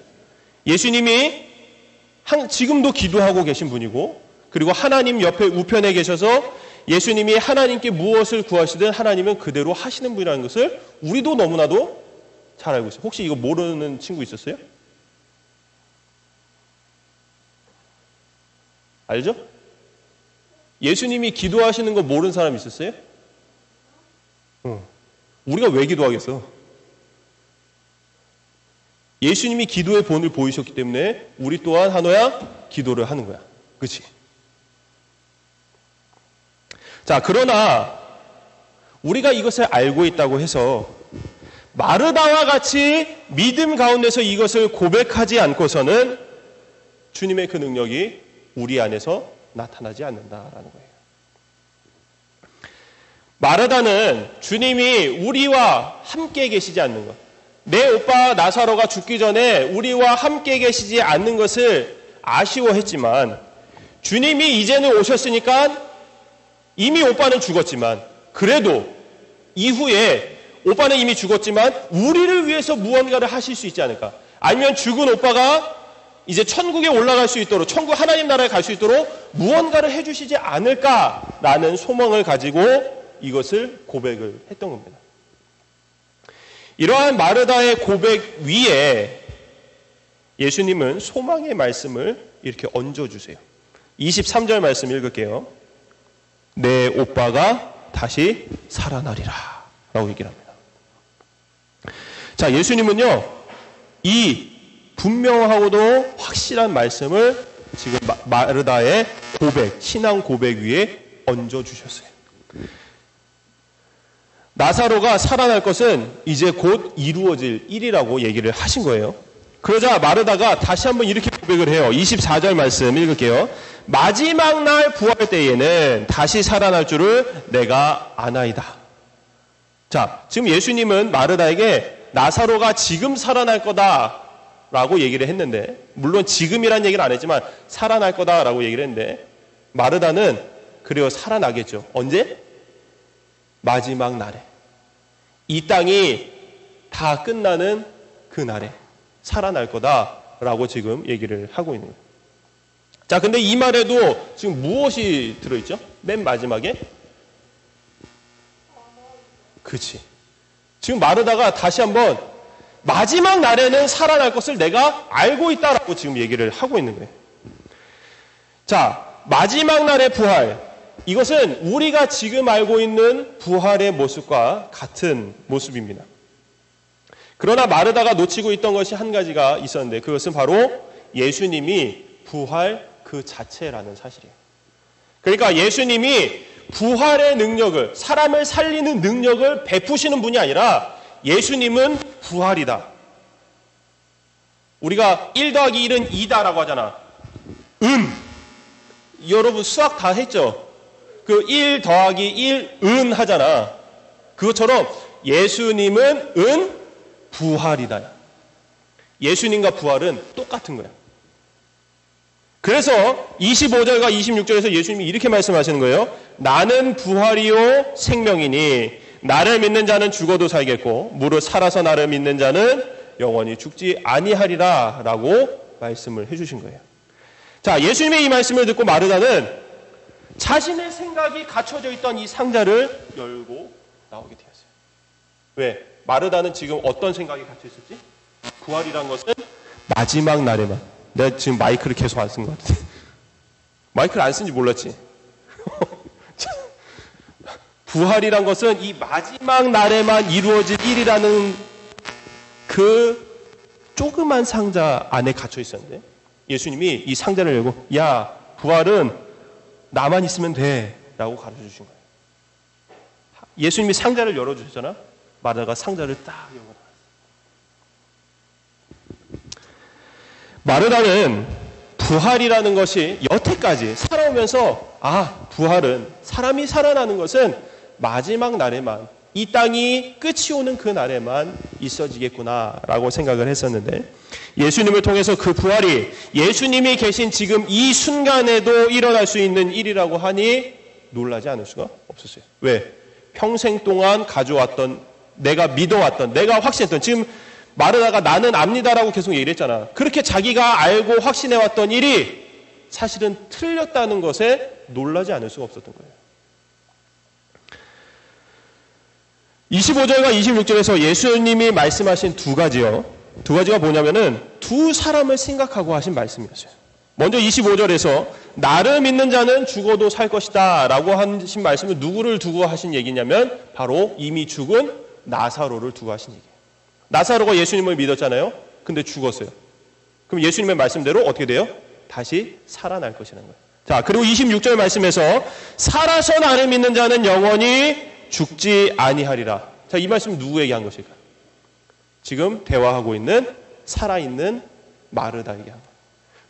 예수님이 지금도 기도하고 계신 분이고, 그리고 하나님 옆에 우편에 계셔서 예수님이 하나님께 무엇을 구하시든 하나님은 그대로 하시는 분이라는 것을 우리도 너무나도 잘 알고 있어요. 혹시 이거 모르는 친구 있었어요? 알죠? 예수님이 기도하시는 거 모르는 사람 있었어요? 우리가 왜 기도하겠어? 예수님이 기도의 본을 보이셨기 때문에 우리 또한 한호야 기도를 하는 거야. 그렇지? 자, 그러나 우리가 이것을 알고 있다고 해서 마르다와 같이 믿음 가운데서 이것을 고백하지 않고서는 주님의 그 능력이 우리 안에서 나타나지 않는다라는 거예요. 마르다는 주님이 우리와 함께 계시지 않는 것, 내 오빠 나사로가 죽기 전에 우리와 함께 계시지 않는 것을 아쉬워했지만 주님이 이제는 오셨으니까 이미 오빠는 죽었지만 그래도 이후에 오빠는 이미 죽었지만 우리를 위해서 무언가를 하실 수 있지 않을까? 아니면 죽은 오빠가 이제 천국에 올라갈 수 있도록, 천국 하나님 나라에 갈 수 있도록 무언가를 해주시지 않을까라는 소망을 가지고 이것을 고백을 했던 겁니다. 이러한 마르다의 고백 위에 예수님은 소망의 말씀을 이렇게 얹어주세요. 23절 말씀 읽을게요. 내 오빠가 다시 살아나리라 라고 얘기를 합니다. 자, 예수님은요, 이 분명하고도 확실한 말씀을 지금 마르다의 고백, 신앙 고백 위에 얹어주셨어요. 나사로가 살아날 것은 이제 곧 이루어질 일이라고 얘기를 하신 거예요. 그러자 마르다가 다시 한번 이렇게 고백을 해요. 24절 말씀 읽을게요. 마지막 날 부활 때에는 다시 살아날 줄을 내가 아나이다. 자, 지금 예수님은 마르다에게 나사로가 지금 살아날 거다라고 얘기를 했는데, 물론 지금이란 얘기를 안 했지만 살아날 거다라고 얘기를 했는데, 마르다는 그래요, 살아나겠죠. 언제? 마지막 날에. 이 땅이 다 끝나는 그 날에 살아날 거다라고 지금 얘기를 하고 있는 거예요. 자, 근데 이 말에도 지금 무엇이 들어있죠? 맨 마지막에? 그렇지. 지금 마르다가 다시 한번 마지막 날에는 살아날 것을 내가 알고 있다라고 지금 얘기를 하고 있는 거예요. 자, 마지막 날의 부활. 이것은 우리가 지금 알고 있는 부활의 모습과 같은 모습입니다. 그러나 마르다가 놓치고 있던 것이 한 가지가 있었는데 그것은 바로 예수님이 부활 그 자체라는 사실이에요. 그러니까 예수님이 부활의 능력을, 사람을 살리는 능력을 베푸시는 분이 아니라 예수님은 부활이다. 우리가 1 더하기 1은 2다라고 하잖아. 여러분 수학 다 했죠? 그 1 더하기 1 하잖아. 그것처럼 예수님은 부활이다. 예수님과 부활은 똑같은 거야. 그래서 25절과 26절에서 예수님이 이렇게 말씀하시는 거예요. 나는 부활이요 생명이니 나를 믿는 자는 죽어도 살겠고 무릇 살아서 나를 믿는 자는 영원히 죽지 아니하리라 라고 말씀을 해주신 거예요. 자, 예수님의 이 말씀을 듣고 마르다는 자신의 생각이 갖춰져 있던 이 상자를 열고 나오게 되었어요. 왜? 마르다는 지금 어떤 생각이 갇혀 있었지? 부활이란 것은 마지막 날에만. 내가 지금 마이크를 계속 안 쓴 것 같아. 마이크를 안 쓴지 몰랐지? 부활이란 것은 이 마지막 날에만 이루어질 일이라는 그 조그만 상자 안에 갇혀 있었는데 예수님이 이 상자를 열고 야, 부활은 나만 있으면 돼 라고 가르쳐 주신 거예요. 예수님이 상자를 열어주셨잖아. 마르다가 상자를 딱 열고 나왔어요. 마르다는 부활이라는 것이 여태까지 살아오면서 부활은, 사람이 살아나는 것은 마지막 날에만, 이 땅이 끝이 오는 그 날에만 있어지겠구나라고 생각을 했었는데 예수님을 통해서 그 부활이 예수님이 계신 지금 이 순간에도 일어날 수 있는 일이라고 하니 놀라지 않을 수가 없었어요. 왜? 평생 동안 가져왔던, 내가 믿어왔던, 내가 확신했던, 지금 마르다가 나는 압니다라고 계속 얘기를 했잖아. 그렇게 자기가 알고 확신해왔던 일이 사실은 틀렸다는 것에 놀라지 않을 수가 없었던 거예요. 25절과 26절에서 예수님이 말씀하신 두 가지가 뭐냐면은 두 사람을 생각하고 하신 말씀이었어요. 먼저 25절에서 나를 믿는 자는 죽어도 살 것이다 라고 하신 말씀은 누구를 두고 하신 얘기냐면 바로 이미 죽은 나사로를 두고 하신 얘기예요. 나사로가 예수님을 믿었잖아요. 근데 죽었어요. 그럼 예수님의 말씀대로 어떻게 돼요? 다시 살아날 것이라는 거예요. 자, 그리고 26절 말씀에서 살아서 나를 믿는 자는 영원히 죽지 아니하리라. 자, 이 말씀 누구에게 한 것일까? 지금 대화하고 있는 살아있는 마르다에게 한 거예요.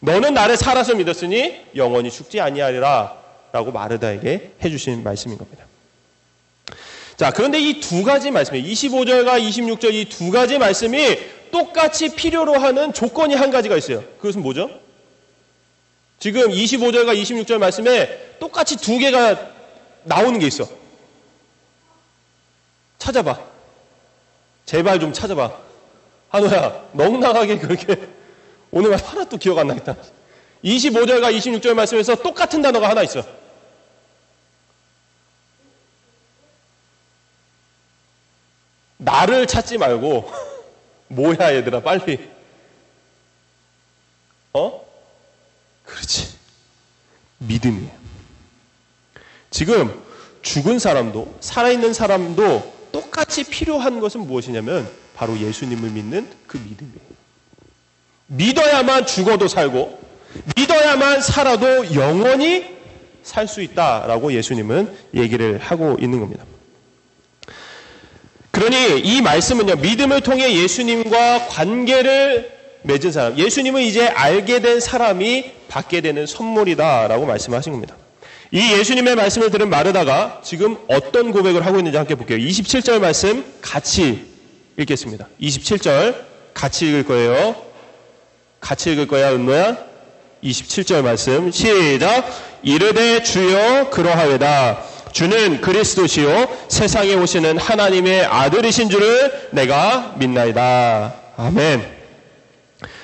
너는 나를 살아서 믿었으니 영원히 죽지 아니하리라 라고 마르다에게 해주신 말씀인 겁니다. 자, 그런데 이 두 가지 말씀, 25절과 26절 이 두 가지 말씀이 똑같이 필요로 하는 조건이 한 가지가 있어요. 그것은 뭐죠? 지금 25절과 26절 말씀에 똑같이 두 개가 나오는 게 있어. 찾아봐. 제발 좀 찾아봐. 한우야, 넉넉하게 그렇게 오늘 말씀 하나도 기억 안 나겠다. 25절과 26절 말씀에서 똑같은 단어가 하나 있어. 나를 찾지 말고 뭐야 얘들아 빨리. 그렇지. 믿음이에요. 지금 죽은 사람도 살아있는 사람도 똑같이 필요한 것은 무엇이냐면 바로 예수님을 믿는 그 믿음이에요. 믿어야만 죽어도 살고 믿어야만 살아도 영원히 살 수 있다라고 예수님은 얘기를 하고 있는 겁니다. 그러니 이 말씀은요, 믿음을 통해 예수님과 관계를 맺은 사람, 예수님을 이제 알게 된 사람이 받게 되는 선물이다라고 말씀하신 겁니다. 이 예수님의 말씀을 들은 마르다가 지금 어떤 고백을 하고 있는지 함께 볼게요. 27절 말씀 같이 읽겠습니다. 27절 같이 읽을 거예요. 같이 읽을 거야, 은노야. 27절 말씀 시작. 이르되 주여 그러하외다. 주는 그리스도시요 세상에 오시는 하나님의 아들이신 줄을 내가 믿나이다. 아멘.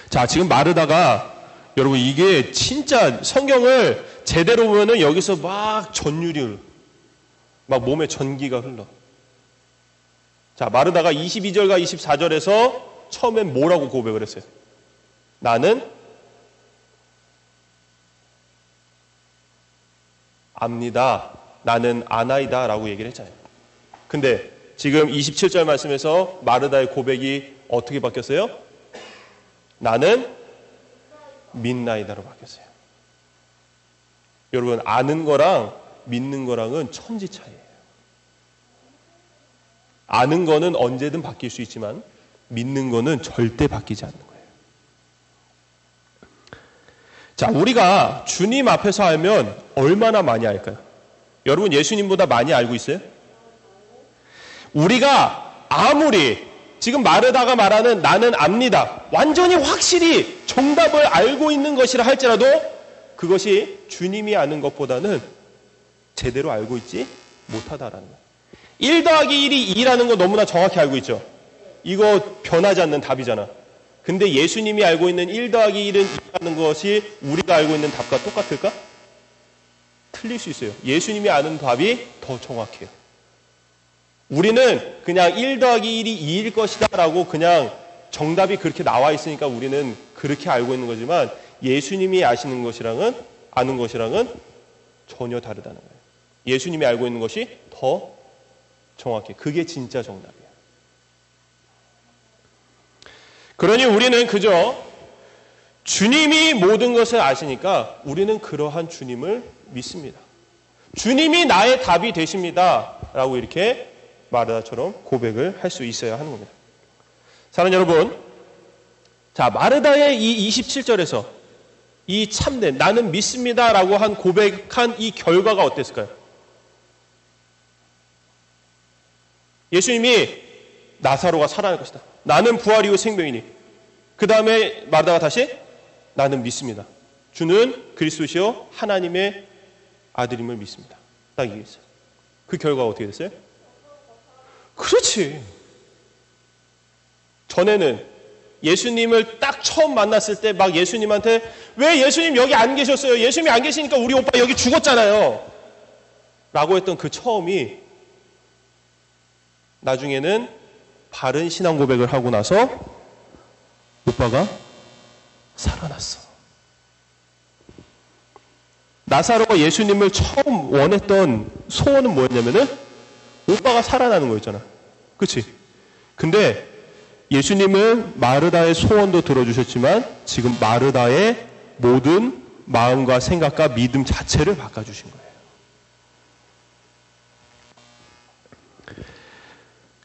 자, 지금 마르다가 여러분 이게 진짜 성경을 제대로 보면은 여기서 막 전율이 막 몸에 전기가 흘러. 자, 마르다가 22절과 24절에서 처음엔 뭐라고 고백을 했어요? 나는 압니다. 나는 아나이다 라고 얘기를 했잖아요. 근데 지금 27절 말씀에서 마르다의 고백이 어떻게 바뀌었어요? 나는 믿나이다로 바뀌었어요. 여러분, 아는 거랑 믿는 거랑은 천지 차이예요. 아는 거는 언제든 바뀔 수 있지만 믿는 거는 절대 바뀌지 않는 거예요. 자, 우리가 주님 앞에서 알면 얼마나 많이 알까요? 여러분, 예수님보다 많이 알고 있어요? 우리가 아무리 지금 마르다가 말하는 나는 압니다, 완전히 확실히 정답을 알고 있는 것이라 할지라도 그것이 주님이 아는 것보다는 제대로 알고 있지 못하다라는 거예요. 1 더하기 1이 2라는 거 너무나 정확히 알고 있죠? 이거 변하지 않는 답이잖아. 근데 예수님이 알고 있는 1 더하기 1은 2라는 것이 우리가 알고 있는 답과 똑같을까? 틀릴 수 있어요. 예수님이 아는 답이 더 정확해요. 우리는 그냥 1 더하기 1이 2일 것이다 라고 그냥 정답이 그렇게 나와 있으니까 우리는 그렇게 알고 있는 거지만 예수님이 아시는 것이랑은 아는 것이랑은 전혀 다르다는 거예요. 예수님이 알고 있는 것이 더 정확해. 그게 진짜 정답이에요. 그러니 우리는 그저 주님이 모든 것을 아시니까 우리는 그러한 주님을 믿습니다. 주님이 나의 답이 되십니다 라고 이렇게 마르다처럼 고백을 할 수 있어야 하는 겁니다. 사랑하는 여러분, 자, 마르다의 이 27절에서 이 참된 나는 믿습니다 라고 한 고백한 이 결과가 어땠을까요? 예수님이 나사로가 살아날 것이다. 나는 부활이요 생명이니. 그 다음에 마르다가 다시 나는 믿습니다. 주는 그리스도시요 하나님의 아들임을 믿습니다. 딱 이게 있어요. 그 결과가 어떻게 됐어요? 그렇지. 전에는 예수님을 딱 처음 만났을 때 막 예수님한테 왜 예수님 여기 안 계셨어요? 예수님이 안 계시니까 우리 오빠 여기 죽었잖아요. 라고 했던 그 처음이 나중에는 바른 신앙 고백을 하고 나서 오빠가 살아났어. 나사로가 예수님을 처음 원했던 소원은 뭐였냐면은 오빠가 살아나는 거였잖아. 그치? 근데 예수님은 마르다의 소원도 들어주셨지만 지금 마르다의 모든 마음과 생각과 믿음 자체를 바꿔주신 거예요.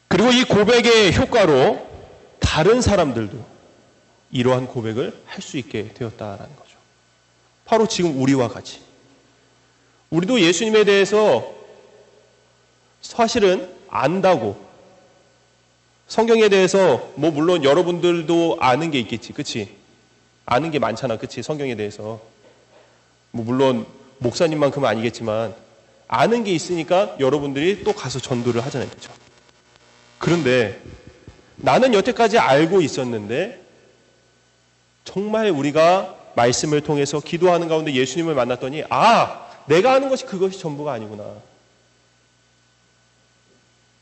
그리고 이 고백의 효과로 다른 사람들도 이러한 고백을 할 수 있게 되었다라는 거죠. 바로 지금 우리와 같이. 우리도 예수님에 대해서 사실은 안다고, 성경에 대해서 뭐 물론 여러분들도 아는 게 있겠지, 그치? 아는 게 많잖아, 그치? 성경에 대해서. 뭐 물론 목사님만큼은 아니겠지만 아는 게 있으니까 여러분들이 또 가서 전도를 하잖아요. 그렇죠? 그런데 나는 여태까지 알고 있었는데 정말 우리가 말씀을 통해서 기도하는 가운데 예수님을 만났더니 내가 아는 것이 그것이 전부가 아니구나.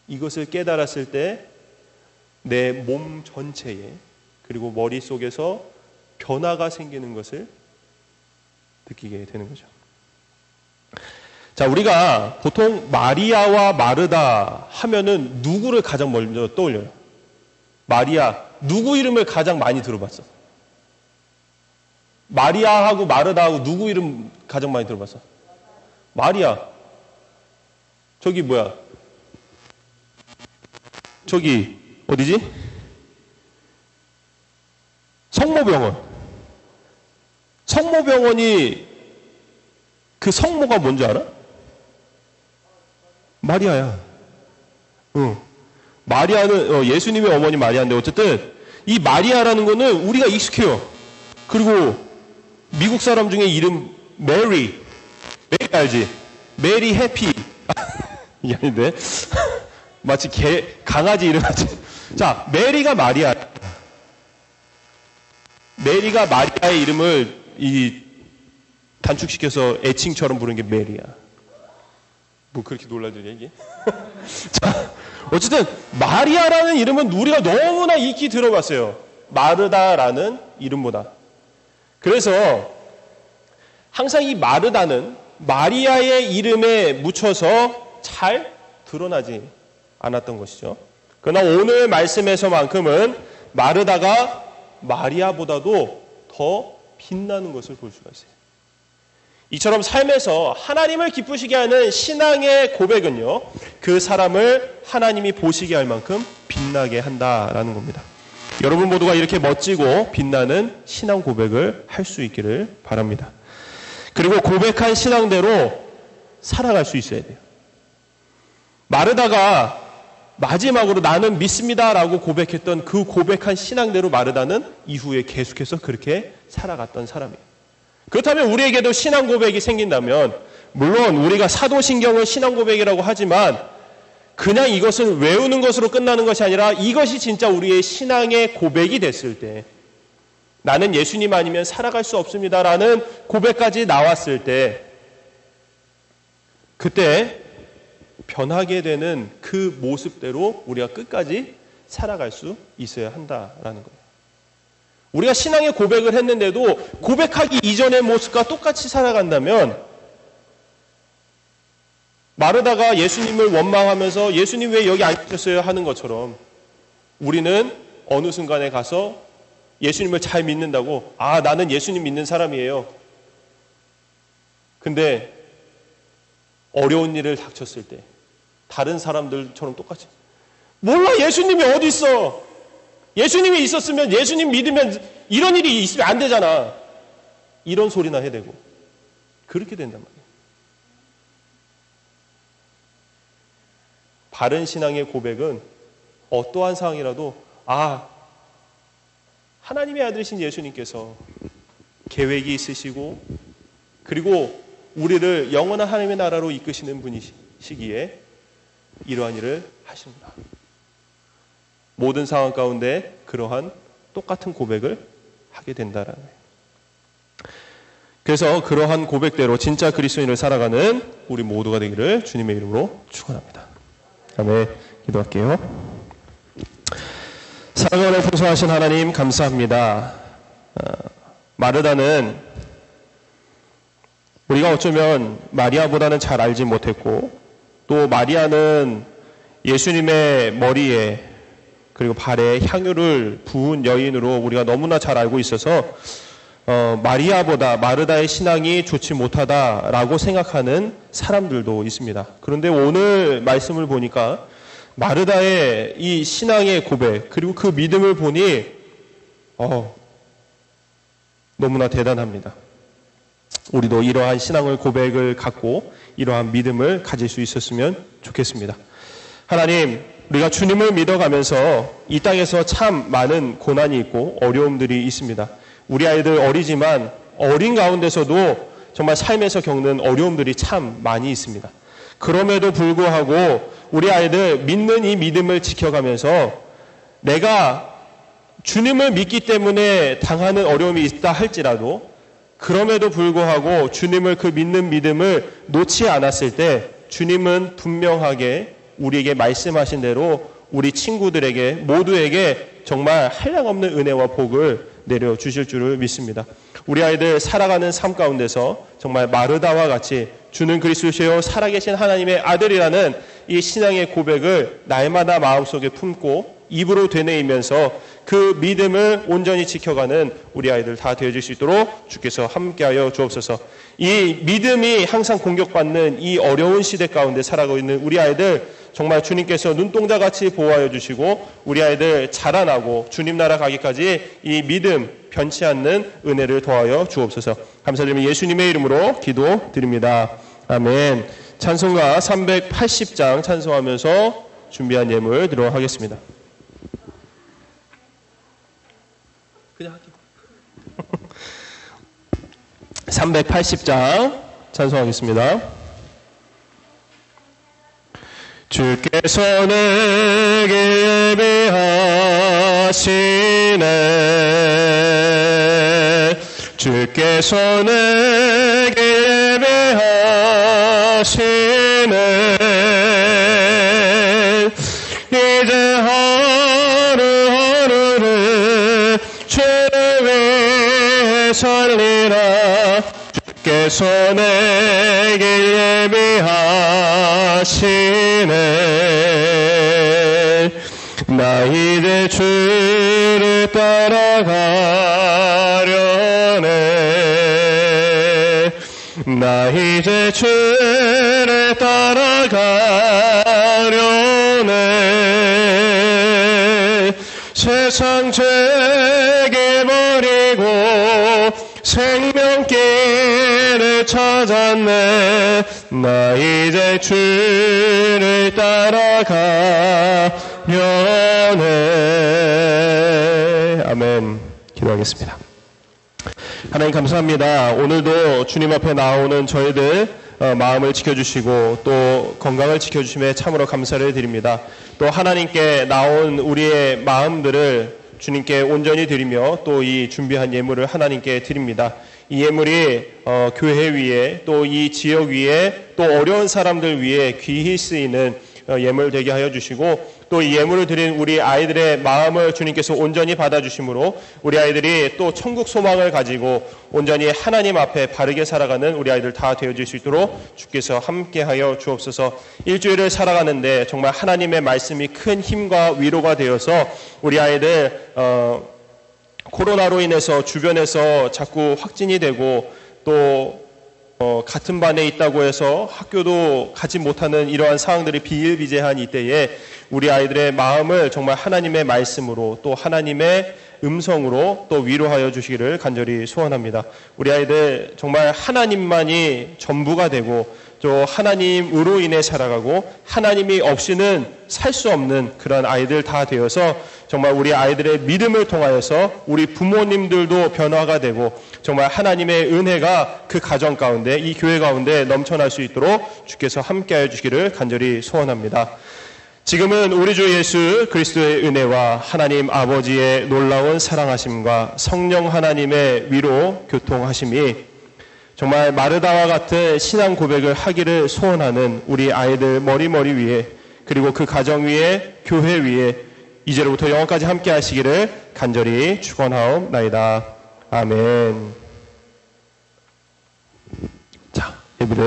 이것을 깨달았을 때 내 몸 전체에 그리고 머릿속에서 변화가 생기는 것을 느끼게 되는 거죠. 자, 우리가 보통 마리아와 마르다 하면은 누구를 가장 먼저 떠올려요? 마리아, 누구 이름을 가장 많이 들어봤어? 마리아하고 마르다하고 누구 이름 가장 많이 들어봤어? 마리아. 저기 뭐야? 저기 어디지? 성모병원. 성모병원이 그 성모가 뭔지 알아? 마리아야. 마리아는 예수님의 어머니 마리아인데 어쨌든 이 마리아라는 거는 우리가 익숙해요. 그리고 미국 사람 중에 이름 메리 알지? 메리 해피. 이게 아닌데 마치 강아지 이름 같이. 자, 메리가 마리아의 이름을 단축시켜서 애칭처럼 부르는 게 메리야. 뭐 그렇게 놀라더니 이게. 자, 어쨌든 마리아라는 이름은 우리가 너무나 익히 들어봤어요. 마르다라는 이름보다. 그래서 항상 이 마르다는 마리아의 이름에 묻혀서 잘 드러나지 않았던 것이죠. 그러나 오늘 말씀에서만큼은 마르다가 마리아보다도 더 빛나는 것을 볼 수가 있어요. 이처럼 삶에서 하나님을 기쁘시게 하는 신앙의 고백은요, 그 사람을 하나님이 보시게 할 만큼 빛나게 한다라는 겁니다. 여러분 모두가 이렇게 멋지고 빛나는 신앙 고백을 할 수 있기를 바랍니다. 그리고 고백한 신앙대로 살아갈 수 있어야 돼요. 마르다가 마지막으로 나는 믿습니다라고 고백했던 그 고백한 신앙대로 마르다는 이후에 계속해서 그렇게 살아갔던 사람이에요. 그렇다면 우리에게도 신앙 고백이 생긴다면, 물론 우리가 사도신경을 신앙 고백이라고 하지만 그냥 이것을 외우는 것으로 끝나는 것이 아니라 이것이 진짜 우리의 신앙의 고백이 됐을 때, 나는 예수님 아니면 살아갈 수 없습니다라는 고백까지 나왔을 때, 그때 변하게 되는 그 모습대로 우리가 끝까지 살아갈 수 있어야 한다라는 거예요. 우리가 신앙의 고백을 했는데도 고백하기 이전의 모습과 똑같이 살아간다면, 마르다가 예수님을 원망하면서 예수님 왜 여기 앉으셨어요 하는 것처럼 우리는 어느 순간에 가서 예수님을 잘 믿는다고, 나는 예수님 믿는 사람이에요. 근데 어려운 일을 닥쳤을 때 다른 사람들처럼 똑같이, 몰라, 예수님이 어디 있어? 예수님이 있었으면, 예수님 믿으면 이런 일이 있으면 안 되잖아. 이런 소리나 해대고 그렇게 된단 말이에요. 바른 신앙의 고백은 어떠한 상황이라도 하나님의 아들이신 예수님께서 계획이 있으시고 그리고 우리를 영원한 하나님의 나라로 이끄시는 분이시기에 이러한 일을 하십니다. 모든 상황 가운데 그러한 똑같은 고백을 하게 된다라는 거예요. 그래서 그러한 고백대로 진짜 그리스도인을 살아가는 우리 모두가 되기를 주님의 이름으로 축원합니다. 아멘. 기도할게요. 사랑하는 풍성하신 하나님 감사합니다. 마르다는 우리가 어쩌면 마리아보다는 잘 알지 못했고, 또 마리아는 예수님의 머리에 그리고 발에 향유를 부은 여인으로 우리가 너무나 잘 알고 있어서 마리아보다 마르다의 신앙이 좋지 못하다라고 생각하는 사람들도 있습니다. 그런데 오늘 말씀을 보니까 마르다의 이 신앙의 고백 그리고 그 믿음을 보니 너무나 대단합니다. 우리도 이러한 신앙을 고백을 갖고 이러한 믿음을 가질 수 있었으면 좋겠습니다. 하나님, 우리가 주님을 믿어가면서 이 땅에서 참 많은 고난이 있고 어려움들이 있습니다. 우리 아이들 어리지만 어린 가운데서도 정말 삶에서 겪는 어려움들이 참 많이 있습니다. 그럼에도 불구하고 우리 아이들 믿는 이 믿음을 지켜가면서 내가 주님을 믿기 때문에 당하는 어려움이 있다 할지라도 그럼에도 불구하고 주님을 그 믿는 믿음을 놓지 않았을 때 주님은 분명하게 우리에게 말씀하신 대로 우리 친구들에게 모두에게 정말 한량없는 은혜와 복을 내려주실 줄을 믿습니다. 우리 아이들 살아가는 삶 가운데서 정말 마르다와 같이 주는 그리스도시요 살아계신 하나님의 아들이라는 이 신앙의 고백을 날마다 마음속에 품고 입으로 되뇌이면서 그 믿음을 온전히 지켜가는 우리 아이들 다 되어질 수 있도록 주께서 함께하여 주옵소서. 이 믿음이 항상 공격받는 이 어려운 시대 가운데 살아가고 있는 우리 아이들 정말 주님께서 눈동자같이 보호하여 주시고 우리 아이들 자라나고 주님 나라 가기까지 이 믿음 변치 않는 은혜를 더하여 주옵소서. 감사드리며 예수님의 이름으로 기도드립니다. 아멘. 찬송가 380장 찬송하면서 준비한 예물 드리도록 하겠습니다. 그냥 할게요. 380장 찬송하겠습니다. 주께서 내게 예배하시네. 주께서 내게 예배하시네. 이제 하루하루를 주를 위해 살리라. 주께서 내게 예배하시네. 나 이제 주를 따라가려네. 나 이제 주를 따라가려네. 세상 죄게 버리고 생명길을 찾았네. 나 이제 주를 따라가려네. 아멘. 기도하겠습니다. 하나님 감사합니다. 오늘도 주님 앞에 나오는 저희들 마음을 지켜주시고 또 건강을 지켜주심에 참으로 감사를 드립니다. 또 하나님께 나온 우리의 마음들을 주님께 온전히 드리며 또 이 준비한 예물을 하나님께 드립니다. 이 예물이 교회 위에 또 이 지역 위에 또 어려운 사람들 위에 귀히 쓰이는 예물 되게 하여 주시고 또 이 예물을 드린 우리 아이들의 마음을 주님께서 온전히 받아주심으로 우리 아이들이 또 천국 소망을 가지고 온전히 하나님 앞에 바르게 살아가는 우리 아이들 다 되어질 수 있도록 주께서 함께하여 주옵소서. 일주일을 살아가는데 정말 하나님의 말씀이 큰 힘과 위로가 되어서 우리 아이들 코로나로 인해서 주변에서 자꾸 확진이 되고 또 같은 반에 있다고 해서 학교도 가지 못하는 이러한 상황들이 비일비재한 이때에 우리 아이들의 마음을 정말 하나님의 말씀으로 또 하나님의 음성으로 또 위로하여 주시기를 간절히 소원합니다. 우리 아이들 정말 하나님만이 전부가 되고 또 하나님으로 인해 살아가고 하나님이 없이는 살 수 없는 그런 아이들 다 되어서 정말 우리 아이들의 믿음을 통하여서 우리 부모님들도 변화가 되고 정말 하나님의 은혜가 그 가정 가운데 이 교회 가운데 넘쳐날 수 있도록 주께서 함께하여 주시기를 간절히 소원합니다. 지금은 우리 주 예수 그리스도의 은혜와 하나님 아버지의 놀라운 사랑하심과 성령 하나님의 위로 교통하심이 정말 마르다와 같은 신앙 고백을 하기를 소원하는 우리 아이들 머리 위에 그리고 그 가정 위에 교회 위에 이제로부터 영원까지 함께 하시기를 간절히 축원하옵나이다. 아멘. 자, 예배를